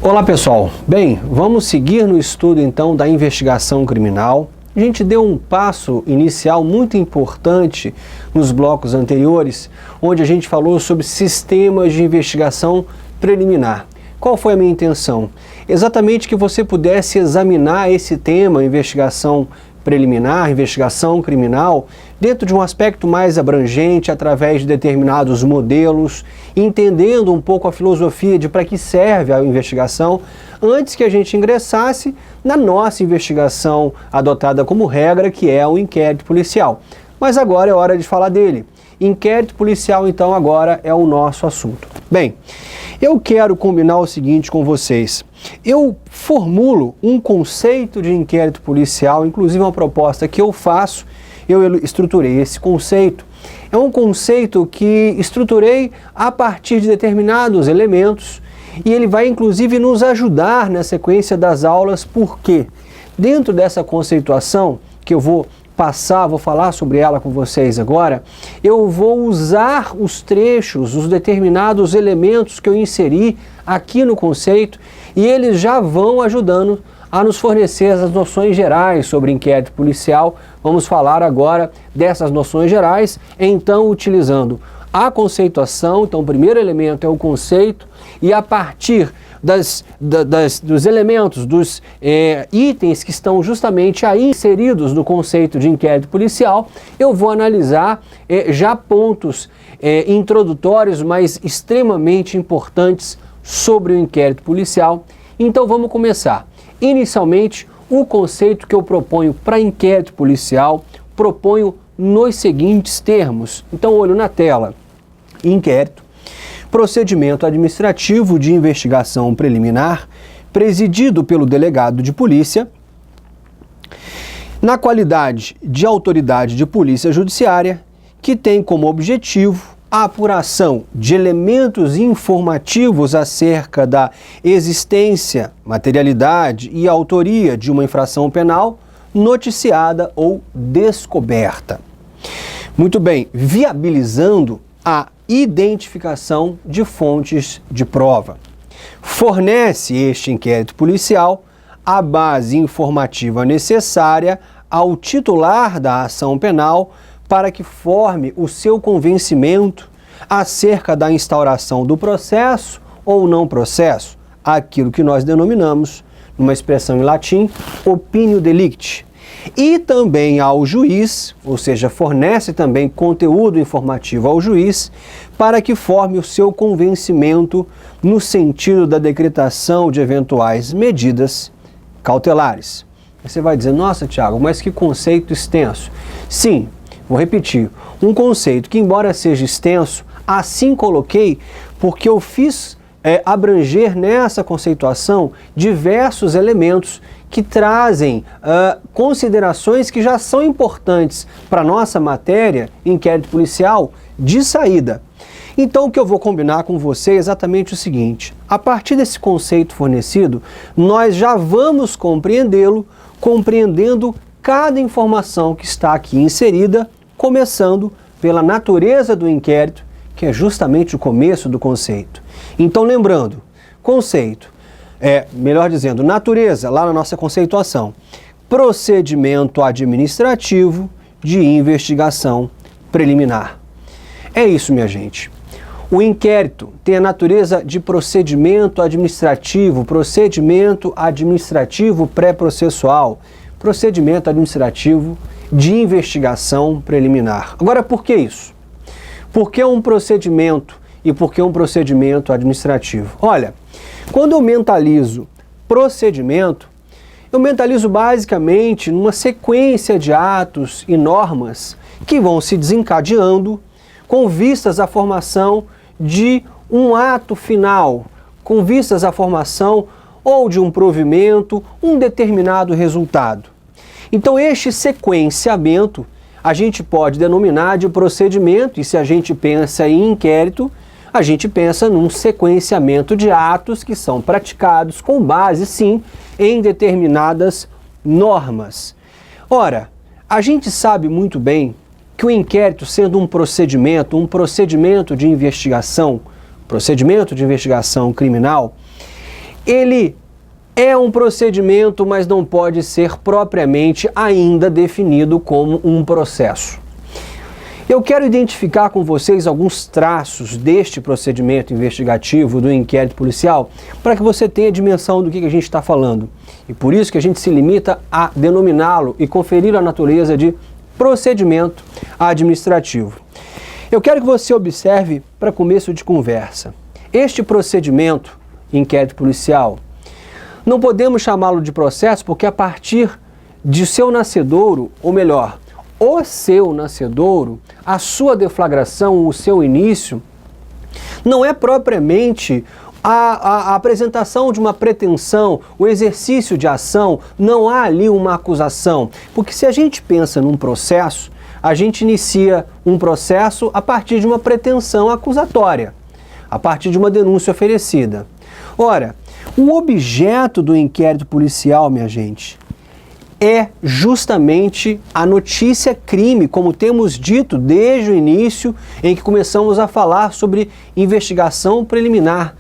Olá pessoal, bem, vamos seguir no estudo então da investigação criminal. A gente deu um passo inicial muito importante nos blocos anteriores, onde a gente falou sobre sistemas de investigação preliminar. Qual foi a minha intenção? Exatamente que você pudesse examinar esse tema, investigação preliminar, investigação criminal, dentro de um aspecto mais abrangente, através de determinados modelos, entendendo um pouco a filosofia de para que serve a investigação, antes que a gente ingressasse na nossa investigação adotada como regra, que é o inquérito policial. Mas agora é hora de falar dele. Inquérito policial, então, agora é o nosso assunto. Bem, eu quero combinar o seguinte com vocês. Eu formulo um conceito de inquérito policial, inclusive uma proposta que eu faço, eu estruturei esse conceito. É um conceito que estruturei a partir de determinados elementos e ele vai inclusive nos ajudar na sequência das aulas, porque dentro dessa conceituação que eu vou falar sobre ela com vocês agora, eu vou usar os trechos, os determinados elementos que eu inseri aqui no conceito e eles já vão ajudando a nos fornecer as noções gerais sobre inquérito policial. Vamos falar agora dessas noções gerais, então utilizando a conceituação. Então o primeiro elemento é o conceito e a partir dos elementos, dos itens que estão justamente aí inseridos no conceito de inquérito policial, eu vou analisar já pontos introdutórios, mas extremamente importantes sobre o inquérito policial. Então vamos começar. Inicialmente, o conceito que eu proponho para inquérito policial, proponho nos seguintes termos. Então, olho na tela. Inquérito, procedimento administrativo de investigação preliminar, presidido pelo delegado de polícia, na qualidade de autoridade de polícia judiciária, que tem como objetivo a apuração de elementos informativos acerca da existência, materialidade e autoria de uma infração penal noticiada ou descoberta. Muito bem, viabilizando a identificação de fontes de prova. Fornece este inquérito policial a base informativa necessária ao titular da ação penal para que forme o seu convencimento acerca da instauração do processo ou não processo, aquilo que nós denominamos, numa expressão em latim, opinio delicti. E também ao juiz, ou seja, fornece também conteúdo informativo ao juiz para que forme o seu convencimento no sentido da decretação de eventuais medidas cautelares. Você vai dizer, nossa, Tiago, mas que conceito extenso. Sim, vou repetir, um conceito que, embora seja extenso, assim coloquei porque eu fiz abranger nessa conceituação diversos elementos que trazem considerações que já são importantes para a nossa matéria, inquérito policial, de saída. Então o que eu vou combinar com você é exatamente o seguinte: a partir desse conceito fornecido, nós já vamos compreendê-lo, compreendendo cada informação que está aqui inserida, começando pela natureza do inquérito, que é justamente o começo do conceito. Então, lembrando, conceito, melhor dizendo, natureza, lá na nossa conceituação, procedimento administrativo de investigação preliminar. É isso, minha gente. O inquérito tem a natureza de procedimento administrativo pré-processual, procedimento administrativo de investigação preliminar. Agora, por que isso? Por que um procedimento e por que um procedimento administrativo? Olha, quando eu mentalizo procedimento, eu mentalizo basicamente numa sequência de atos e normas que vão se desencadeando com vistas à formação de um ato final, com vistas à formação ou de um provimento, um determinado resultado. Então, este sequenciamento a gente pode denominar de procedimento, e se a gente pensa em inquérito, a gente pensa num sequenciamento de atos que são praticados com base, sim, em determinadas normas. Ora, a gente sabe muito bem que o inquérito, sendo um procedimento de investigação criminal, ele é um procedimento, mas não pode ser propriamente ainda definido como um processo. Eu quero identificar com vocês alguns traços deste procedimento investigativo do inquérito policial para que você tenha dimensão do que a gente está falando. E por isso que a gente se limita a denominá-lo e conferir a natureza de procedimento administrativo. Eu quero que você observe, para começo de conversa, este procedimento, inquérito policial, não podemos chamá-lo de processo porque a partir de seu nascedouro, ou melhor, o seu nascedouro, a sua deflagração, o seu início, não é propriamente a apresentação de uma pretensão, o exercício de ação, não há ali uma acusação. Porque se a gente pensa num processo, a gente inicia um processo a partir de uma pretensão acusatória, a partir de uma denúncia oferecida. Ora, o objeto do inquérito policial, minha gente, é justamente a notícia crime, como temos dito desde o início em que começamos a falar sobre investigação preliminar.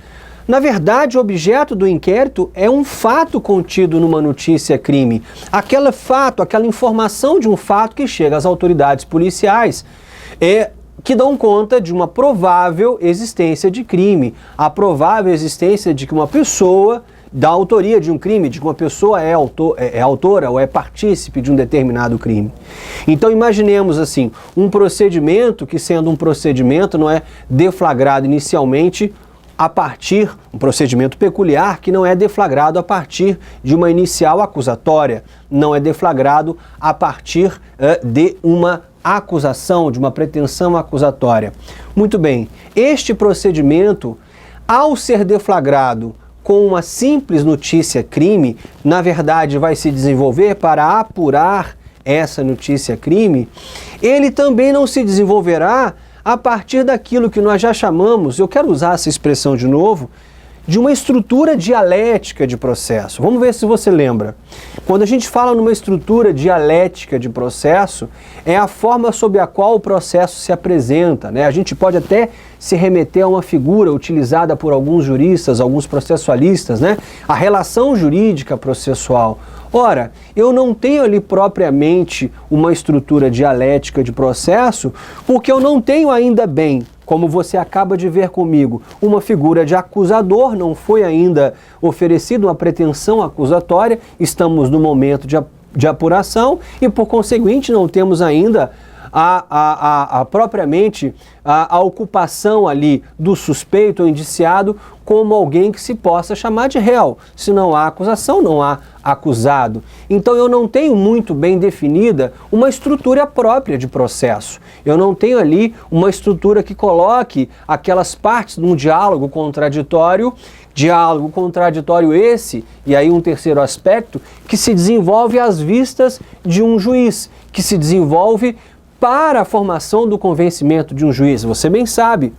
Na verdade, o objeto do inquérito é um fato contido numa notícia crime. Aquele fato, aquela informação de um fato que chega às autoridades policiais que dão conta de uma provável existência de crime, a provável existência de que uma pessoa da autoria de um crime, de que uma pessoa é autora ou é partícipe de um determinado crime. Então imaginemos assim, um procedimento que, sendo um procedimento, não é deflagrado inicialmente um procedimento peculiar que não é deflagrado a partir de uma inicial acusatória, não é deflagrado a partir de uma acusação, de uma pretensão acusatória. Muito bem, este procedimento, ao ser deflagrado com uma simples notícia crime, na verdade vai se desenvolver para apurar essa notícia crime, ele também não se desenvolverá a partir daquilo que nós já chamamos, eu quero usar essa expressão de novo, de uma estrutura dialética de processo. Vamos ver se você lembra. Quando a gente fala numa estrutura dialética de processo, é a forma sob a qual o processo se apresenta, né? A gente pode até se remeter a uma figura utilizada por alguns juristas, alguns processualistas, né? A relação jurídica processual. Ora, eu não tenho ali propriamente uma estrutura dialética de processo, porque eu não tenho ainda bem, como você acaba de ver comigo, uma figura de acusador, não foi ainda oferecida uma pretensão acusatória, estamos no momento de apuração e, por conseguinte, não temos ainda propriamente a ocupação ali do suspeito ou indiciado como alguém que se possa chamar de réu. Se não há acusação, não há acusado. Então eu não tenho muito bem definida uma estrutura própria de processo. Eu não tenho ali uma estrutura que coloque aquelas partes num diálogo contraditório esse, e aí um terceiro aspecto, que se desenvolve às vistas de um juiz, que se desenvolve para a formação do convencimento de um juiz. Você bem sabe,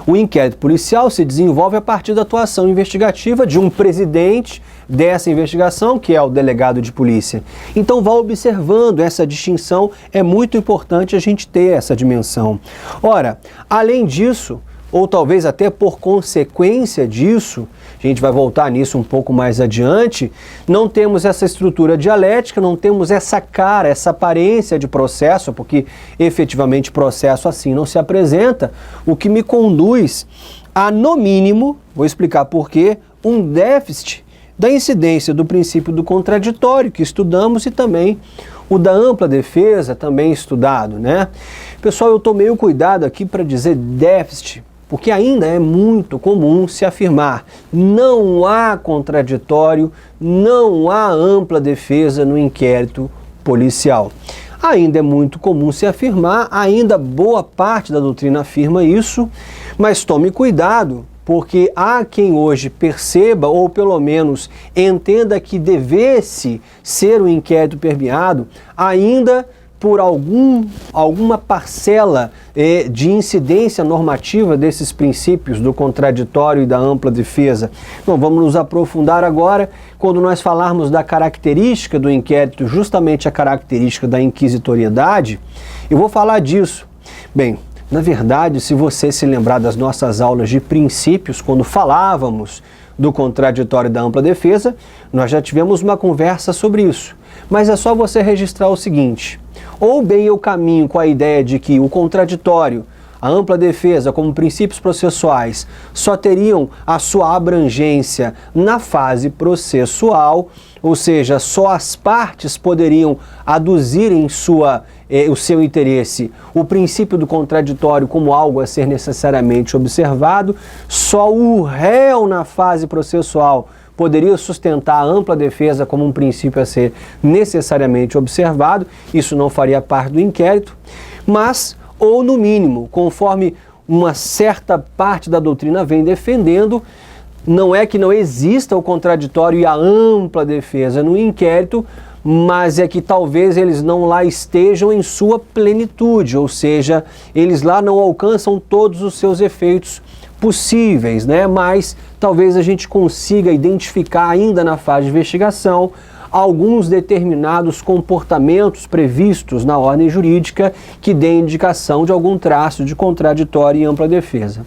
o inquérito policial se desenvolve a partir da atuação investigativa de um presidente dessa investigação, que é o delegado de polícia. Então vá observando essa distinção, é muito importante a gente ter essa dimensão. Ora, além disso, ou talvez até por consequência disso, a gente vai voltar nisso um pouco mais adiante, não temos essa estrutura dialética, não temos essa cara, essa aparência de processo, porque efetivamente processo assim não se apresenta, o que me conduz a, no mínimo, vou explicar por quê, um déficit da incidência do princípio do contraditório que estudamos e também o da ampla defesa, também estudado, né? Pessoal, eu tomei o cuidado aqui para dizer déficit, porque ainda é muito comum se afirmar não há contraditório, não há ampla defesa no inquérito policial. Ainda é muito comum se afirmar, ainda boa parte da doutrina afirma isso, mas tome cuidado, porque há quem hoje perceba, ou pelo menos entenda que devesse ser um inquérito permeado, ainda por alguma parcela de incidência normativa desses princípios do contraditório e da ampla defesa. Então, vamos nos aprofundar agora quando nós falarmos da característica do inquérito, justamente a característica da inquisitoriedade. Eu vou falar disso. Bem, na verdade, se você se lembrar das nossas aulas de princípios, quando falávamos do contraditório e da ampla defesa, nós já tivemos uma conversa sobre isso. Mas é só você registrar o seguinte: ou bem eu caminho com a ideia de que o contraditório, a ampla defesa como princípios processuais só teriam a sua abrangência na fase processual, ou seja, só as partes poderiam aduzir em o seu interesse o princípio do contraditório como algo a ser necessariamente observado, só o réu na fase processual poderia sustentar a ampla defesa como um princípio a ser necessariamente observado. Isso não faria parte do inquérito, mas, ou no mínimo, conforme uma certa parte da doutrina vem defendendo, não é que não exista o contraditório e a ampla defesa no inquérito, mas é que talvez eles não lá estejam em sua plenitude, ou seja, eles lá não alcançam todos os seus efeitos possíveis, né? Mas talvez a gente consiga identificar ainda na fase de investigação alguns determinados comportamentos previstos na ordem jurídica que dêem indicação de algum traço de contraditório e ampla defesa.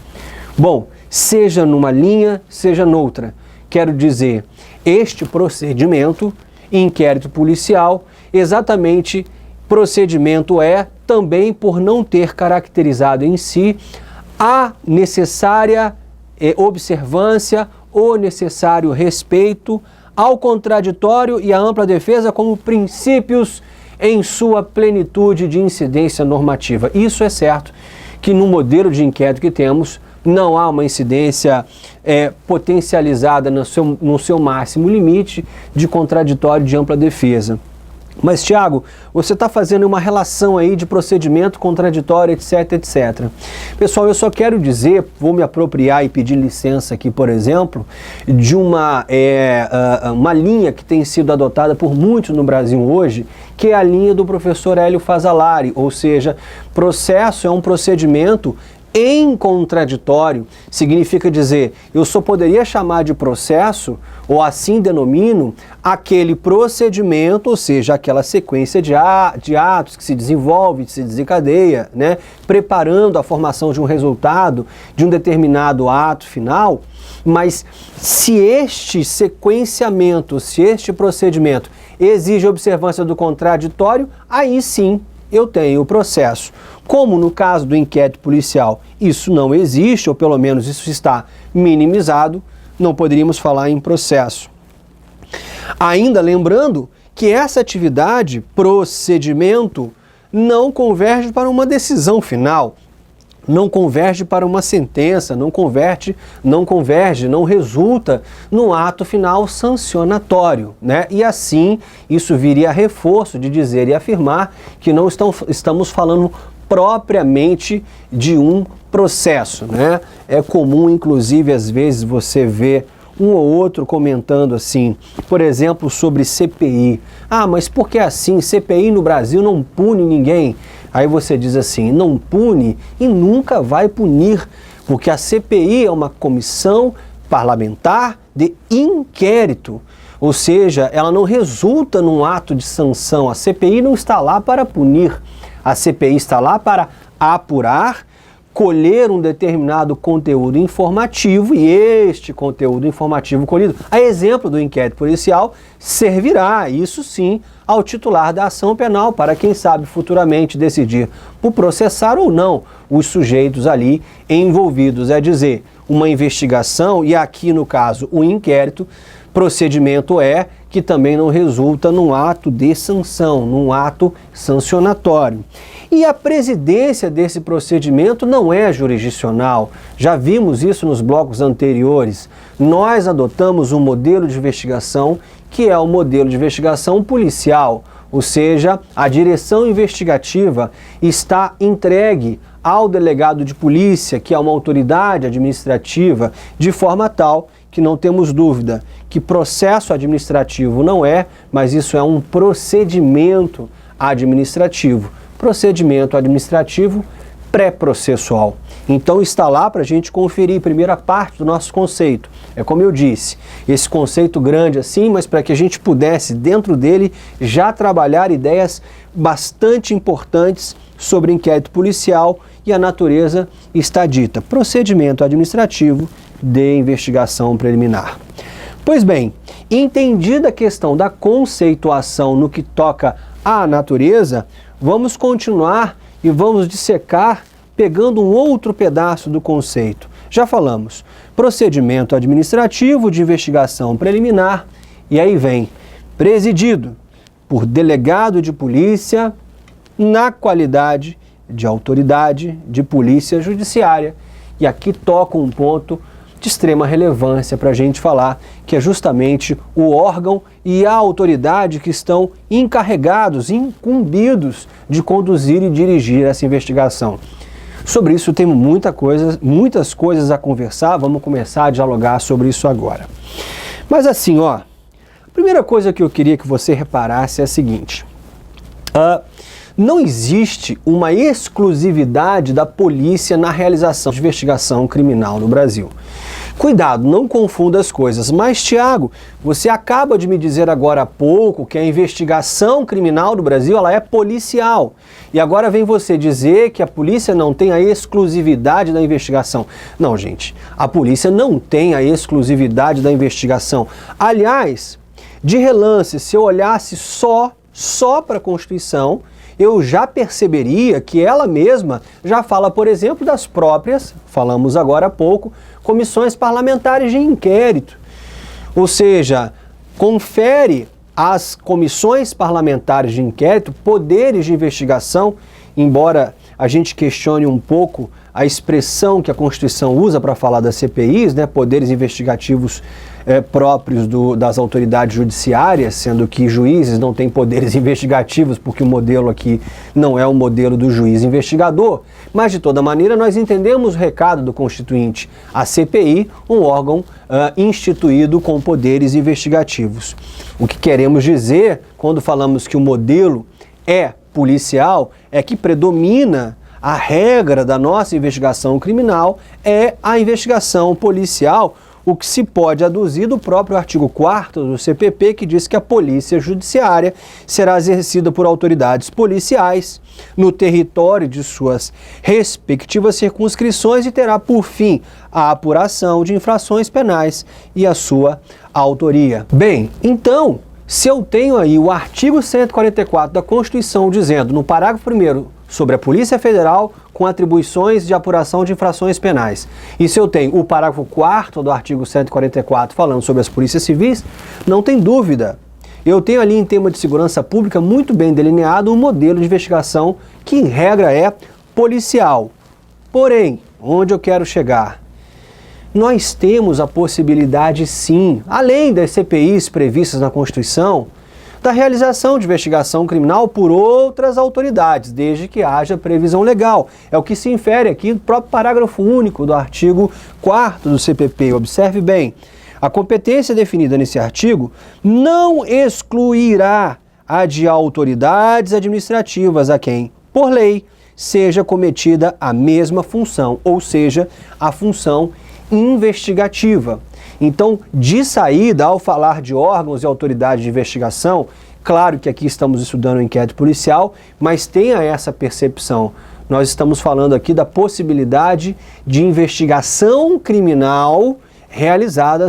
Bom, seja numa linha, seja noutra, quero dizer, este procedimento, inquérito policial, exatamente procedimento é também por não ter caracterizado em si a necessária observância, o necessário respeito ao contraditório e à ampla defesa como princípios em sua plenitude de incidência normativa. Isso é certo que no modelo de inquérito que temos não há uma incidência potencializada no seu máximo limite de contraditório de ampla defesa. Mas, Tiago, você está fazendo uma relação aí de procedimento contraditório, etc, etc. Pessoal, eu só quero dizer, vou me apropriar e pedir licença aqui, por exemplo, de uma linha que tem sido adotada por muitos no Brasil hoje, que é a linha do professor Hélio Fazzolari, ou seja, processo é um procedimento em contraditório. Significa dizer, eu só poderia chamar de processo, ou assim denomino, aquele procedimento, ou seja, aquela sequência de atos que se desenvolve, se desencadeia, né, preparando a formação de um resultado, de um determinado ato final. Mas se este sequenciamento, se este procedimento exige observância do contraditório, aí sim eu tenho o processo. Como no caso do inquérito policial isso não existe, ou pelo menos isso está minimizado, não poderíamos falar em processo. Ainda lembrando que essa atividade, procedimento, não converge para uma decisão final, não converge para uma sentença, não resulta num ato final sancionatório, né? E assim, isso viria a reforço de dizer e afirmar que não estamos falando propriamente de um processo, né? É comum, inclusive, às vezes você vê um ou outro comentando assim, por exemplo, sobre CPI. Ah, mas por que assim? CPI no Brasil não pune ninguém. Aí você diz assim, não pune e nunca vai punir, porque a CPI é uma comissão parlamentar de inquérito, ou seja, ela não resulta num ato de sanção. A CPI não está lá para punir, a CPI está lá para apurar, colher um determinado conteúdo informativo, e este conteúdo informativo colhido, a exemplo do inquérito policial, servirá, isso sim, ao titular da ação penal, para quem sabe futuramente decidir por processar ou não os sujeitos ali envolvidos. É dizer, uma investigação, e aqui no caso o inquérito, procedimento é que também não resulta num ato de sanção, num ato sancionatório. E a presidência desse procedimento não é jurisdicional. Já vimos isso nos blocos anteriores. Nós adotamos um modelo de investigação que é o modelo de investigação policial, ou seja, a direção investigativa está entregue ao delegado de polícia, que é uma autoridade administrativa, de forma tal que não temos dúvida que processo administrativo não é, mas isso é um procedimento administrativo. Procedimento administrativo pré-processual. Então está lá para a gente conferir, primeira parte do nosso conceito. É como eu disse, esse conceito grande assim, mas para que a gente pudesse, dentro dele, já trabalhar ideias bastante importantes sobre inquérito policial, e a natureza está dita: procedimento administrativo de investigação preliminar. Pois bem, entendida a questão da conceituação no que toca à natureza, vamos continuar e vamos dissecar pegando um outro pedaço do conceito. Já falamos, procedimento administrativo de investigação preliminar, e aí vem presidido por delegado de polícia na qualidade de autoridade de polícia judiciária. E aqui toca um ponto de extrema relevância para a gente falar, que é justamente o órgão e a autoridade que estão encarregados, incumbidos de conduzir e dirigir essa investigação. Sobre isso temos muitas coisas a conversar, vamos começar a dialogar sobre isso agora. Mas assim, a primeira coisa que eu queria que você reparasse é a seguinte: não existe uma exclusividade da polícia na realização de investigação criminal no Brasil. Cuidado, não confunda as coisas. Mas, Tiago, você acaba de me dizer agora há pouco que a investigação criminal do Brasil ela é policial. E agora vem você dizer que a polícia não tem a exclusividade da investigação. Não, gente, a polícia não tem a exclusividade da investigação. Aliás, de relance, se eu olhasse só para a Constituição, eu já perceberia que ela mesma já fala, por exemplo, das próprias, falamos agora há pouco, comissões parlamentares de inquérito. Ou seja, confere às comissões parlamentares de inquérito poderes de investigação, embora a gente questione um pouco a expressão que a Constituição usa para falar das CPIs, poderes investigativos próprios das autoridades judiciárias, sendo que juízes não têm poderes investigativos, porque o modelo aqui não é o modelo do juiz investigador. Mas, de toda maneira, nós entendemos o recado do Constituinte. A CPI, um órgão instituído com poderes investigativos. O que queremos dizer, quando falamos que o modelo é policial, é que predomina a regra da nossa investigação criminal é a investigação policial, o que se pode aduzir do próprio artigo 4º do CPP, que diz que a polícia judiciária será exercida por autoridades policiais no território de suas respectivas circunscrições e terá por fim a apuração de infrações penais e a sua autoria. Bem, então, se eu tenho aí o artigo 144 da Constituição dizendo, no parágrafo 1º, sobre a Polícia Federal com atribuições de apuração de infrações penais, e se eu tenho o parágrafo 4º do artigo 144 falando sobre as polícias civis, não tem dúvida. Eu tenho ali em tema de segurança pública muito bem delineado um modelo de investigação que, em regra, é policial. Porém, onde eu quero chegar? Nós temos a possibilidade, sim, além das CPIs previstas na Constituição, da realização de investigação criminal por outras autoridades, desde que haja previsão legal. É o que se infere aqui no próprio parágrafo único do artigo 4º do CPP. Observe bem, a competência definida nesse artigo não excluirá a de autoridades administrativas a quem, por lei, seja cometida a mesma função, ou seja, a função investigativa. Então, de saída, ao falar de órgãos e autoridades de investigação, claro que aqui estamos estudando o inquérito policial, mas tenha essa percepção. Nós estamos falando aqui da possibilidade de investigação criminal realizada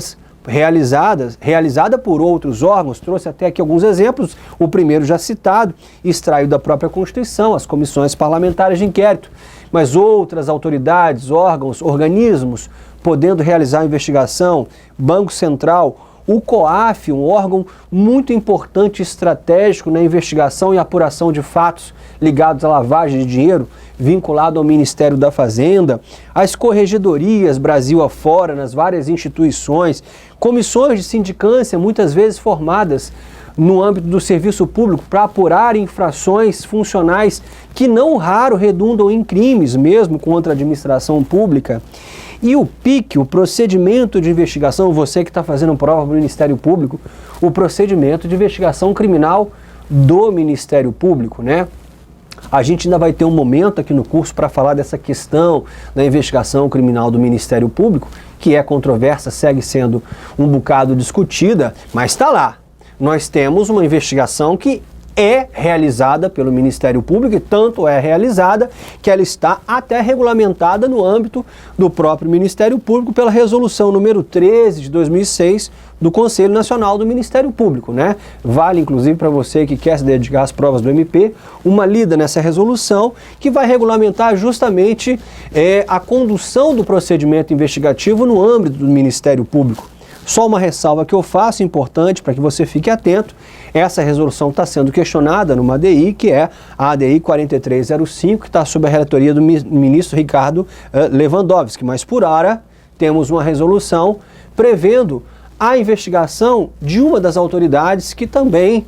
por outros órgãos. Trouxe até aqui alguns exemplos, o primeiro já citado, extraído da própria Constituição, as comissões parlamentares de inquérito, mas outras autoridades, órgãos, organismos, podendo realizar a investigação, Banco Central, o COAF, um órgão muito importante e estratégico na investigação e apuração de fatos ligados à lavagem de dinheiro, vinculado ao Ministério da Fazenda, as corregedorias Brasil afora, nas várias instituições, comissões de sindicância, muitas vezes formadas no âmbito do serviço público para apurar infrações funcionais que não raro redundam em crimes mesmo contra a administração pública. E o PIC, o procedimento de investigação, você que está fazendo prova para o Ministério Público, o procedimento de investigação criminal do Ministério Público, né? A gente ainda vai ter um momento aqui no curso para falar dessa questão da investigação criminal do Ministério Público, que é controversa, segue sendo um bocado discutida, mas está lá. Nós temos uma investigação que é realizada pelo Ministério Público, e tanto é realizada que ela está até regulamentada no âmbito do próprio Ministério Público pela resolução número 13 de 2006 do Conselho Nacional do Ministério Público, né? Vale inclusive para você que quer se dedicar às provas do MP, uma lida nessa resolução que vai regulamentar justamente a condução do procedimento investigativo no âmbito do Ministério Público. Só uma ressalva que eu faço, importante, para que você fique atento. Essa resolução está sendo questionada numa ADI, que é a ADI 4305, que está sob a relatoria do ministro Ricardo Lewandowski. Mas, por hora, temos uma resolução prevendo a investigação de uma das autoridades que também,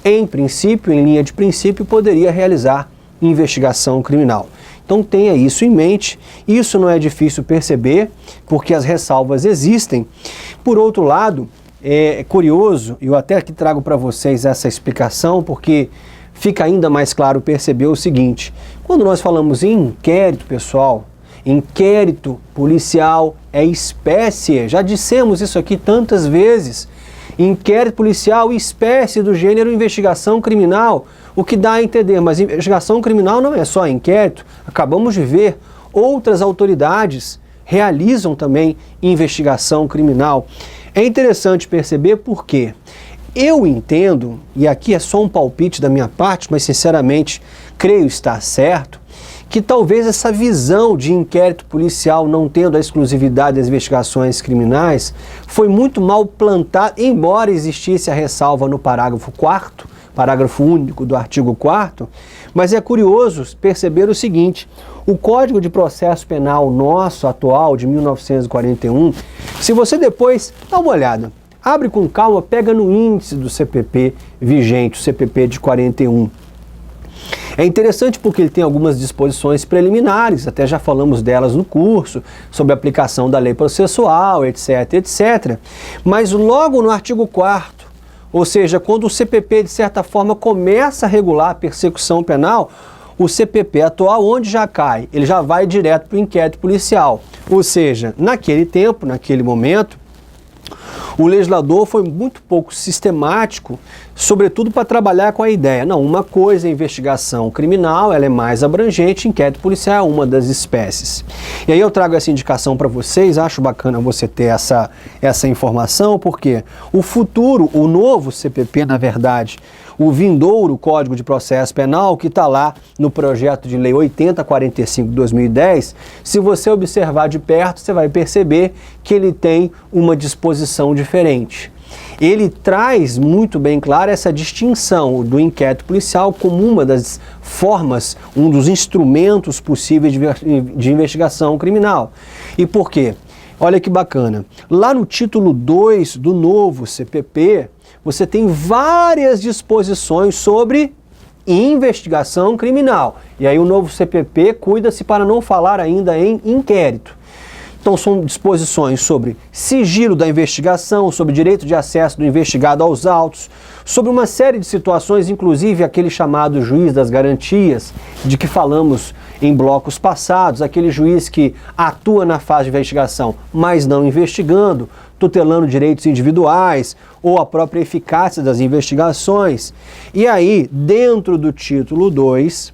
em princípio, em linha de princípio, poderia realizar investigação criminal. Então tenha isso em mente. Isso não é difícil perceber, porque as ressalvas existem. Por outro lado, é curioso, e eu até aqui trago para vocês essa explicação, porque fica ainda mais claro perceber o seguinte: quando nós falamos em inquérito, pessoal, inquérito policial é espécie, já dissemos isso aqui tantas vezes. Inquérito policial, espécie do gênero investigação criminal, o que dá a entender, mas investigação criminal não é só inquérito. Acabamos de ver, outras autoridades realizam também investigação criminal. É interessante perceber porque eu entendo, e aqui é só um palpite da minha parte, mas sinceramente creio estar certo, que talvez essa visão de inquérito policial não tendo a exclusividade das investigações criminais foi muito mal plantada, embora existisse a ressalva no parágrafo 4º, parágrafo único do artigo 4º, mas é curioso perceber o seguinte: o Código de Processo Penal nosso, atual, de 1941, se você depois dá uma olhada, abre com calma, pega no índice do CPP vigente, o CPP de 41, é interessante porque ele tem algumas disposições preliminares, até já falamos delas no curso, sobre a aplicação da lei processual, etc, etc. Mas logo no artigo 4º, ou seja, quando o CPP de certa forma começa a regular a persecução penal, o CPP atual, onde já cai? Ele já vai direto para o inquérito policial. Ou seja, naquele tempo, naquele momento, o legislador foi muito pouco sistemático, sobretudo para trabalhar com a ideia. Não, uma coisa é investigação criminal, ela é mais abrangente, inquérito policial é uma das espécies. E aí eu trago essa indicação para vocês, acho bacana você ter essa informação, porque o futuro, o novo CPP, na verdade, o vindouro Código de Processo Penal, que está lá no projeto de lei 8045 de 2010, se você observar de perto, você vai perceber que ele tem uma disposição diferente. Ele traz muito bem clara essa distinção do inquérito policial como uma das formas, um dos instrumentos possíveis de investigação criminal. E por quê? Olha que bacana. Lá no título 2 do novo CPP, você tem várias disposições sobre investigação criminal. E aí o novo CPP cuida-se para não falar ainda em inquérito. Então são disposições sobre sigilo da investigação, sobre direito de acesso do investigado aos autos, sobre uma série de situações, inclusive aquele chamado juiz das garantias, de que falamos em blocos passados, aquele juiz que atua na fase de investigação, mas não investigando, tutelando direitos individuais ou a própria eficácia das investigações. E aí, dentro do título 2,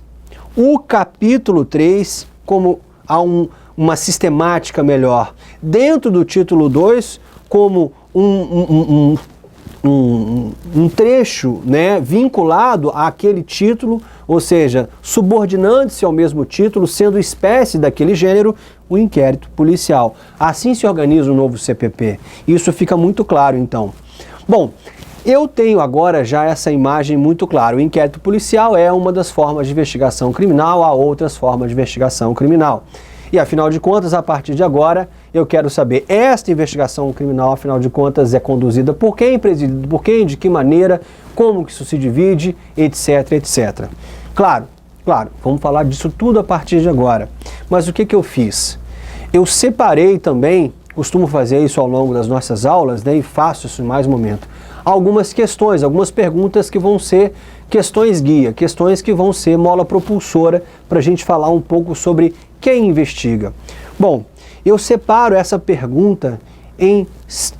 o capítulo 3, como há uma sistemática melhor, dentro do título 2, como um trecho, né, vinculado àquele título, ou seja, subordinando-se ao mesmo título, sendo espécie daquele gênero, o inquérito policial. Assim se organiza o novo CPP. Isso fica muito claro, então. Bom, eu tenho agora já essa imagem muito clara. O inquérito policial é uma das formas de investigação criminal, há outras formas de investigação criminal. E, afinal de contas, a partir de agora, eu quero saber, esta investigação criminal, afinal de contas, é conduzida por quem, presidida por quem, de que maneira, como que isso se divide, etc, etc. Claro, vamos falar disso tudo a partir de agora. Mas o que eu fiz? Eu separei também, costumo fazer isso ao longo das nossas aulas, né, e faço isso em mais um momento, algumas questões, algumas perguntas que vão ser questões guia, questões que vão ser mola propulsora para a gente falar um pouco sobre quem investiga. Bom, eu separo essa pergunta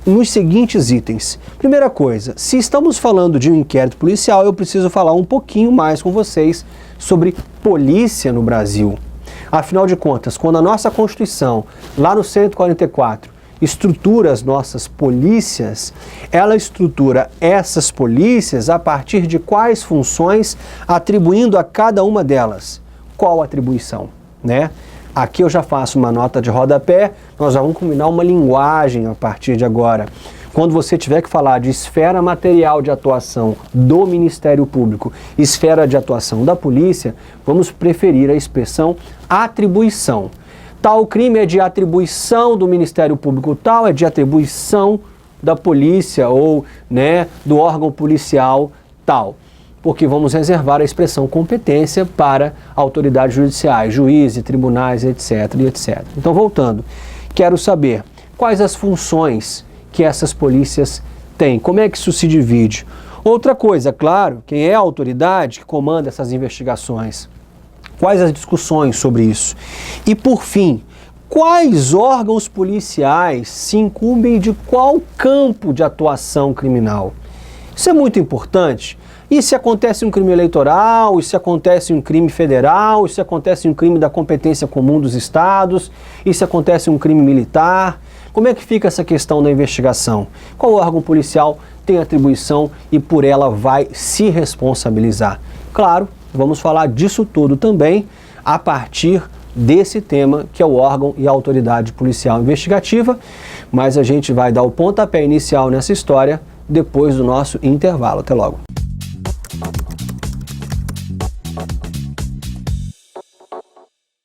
nos seguintes itens. Primeira coisa, se estamos falando de um inquérito policial, eu preciso falar um pouquinho mais com vocês sobre polícia no Brasil. Afinal de contas, quando a nossa Constituição, lá no 144, estrutura as nossas polícias, ela estrutura essas polícias a partir de quais funções, atribuindo a cada uma delas. Qual atribuição, né? Aqui eu já faço uma nota de rodapé, nós já vamos combinar uma linguagem a partir de agora. Quando você tiver que falar de esfera material de atuação do Ministério Público, esfera de atuação da polícia, vamos preferir a expressão atribuição. Tal crime é de atribuição do Ministério Público, tal é de atribuição da polícia ou, né, do órgão policial tal. Porque vamos reservar a expressão competência para autoridades judiciais, juízes, tribunais, etc, etc. Então, voltando, quero saber quais as funções que essas polícias têm, como é que isso se divide. Outra coisa, claro, quem é a autoridade que comanda essas investigações? Quais as discussões sobre isso? E, por fim, quais órgãos policiais se incumbem de qual campo de atuação criminal? Isso é muito importante. E se acontece um crime eleitoral, e se acontece um crime federal, e se acontece um crime da competência comum dos estados, e se acontece um crime militar? Como é que fica essa questão da investigação? Qual órgão policial tem atribuição e por ela vai se responsabilizar? Claro, vamos falar disso tudo também a partir desse tema que é o órgão e a autoridade policial investigativa, mas a gente vai dar o pontapé inicial nessa história depois do nosso intervalo. Até logo.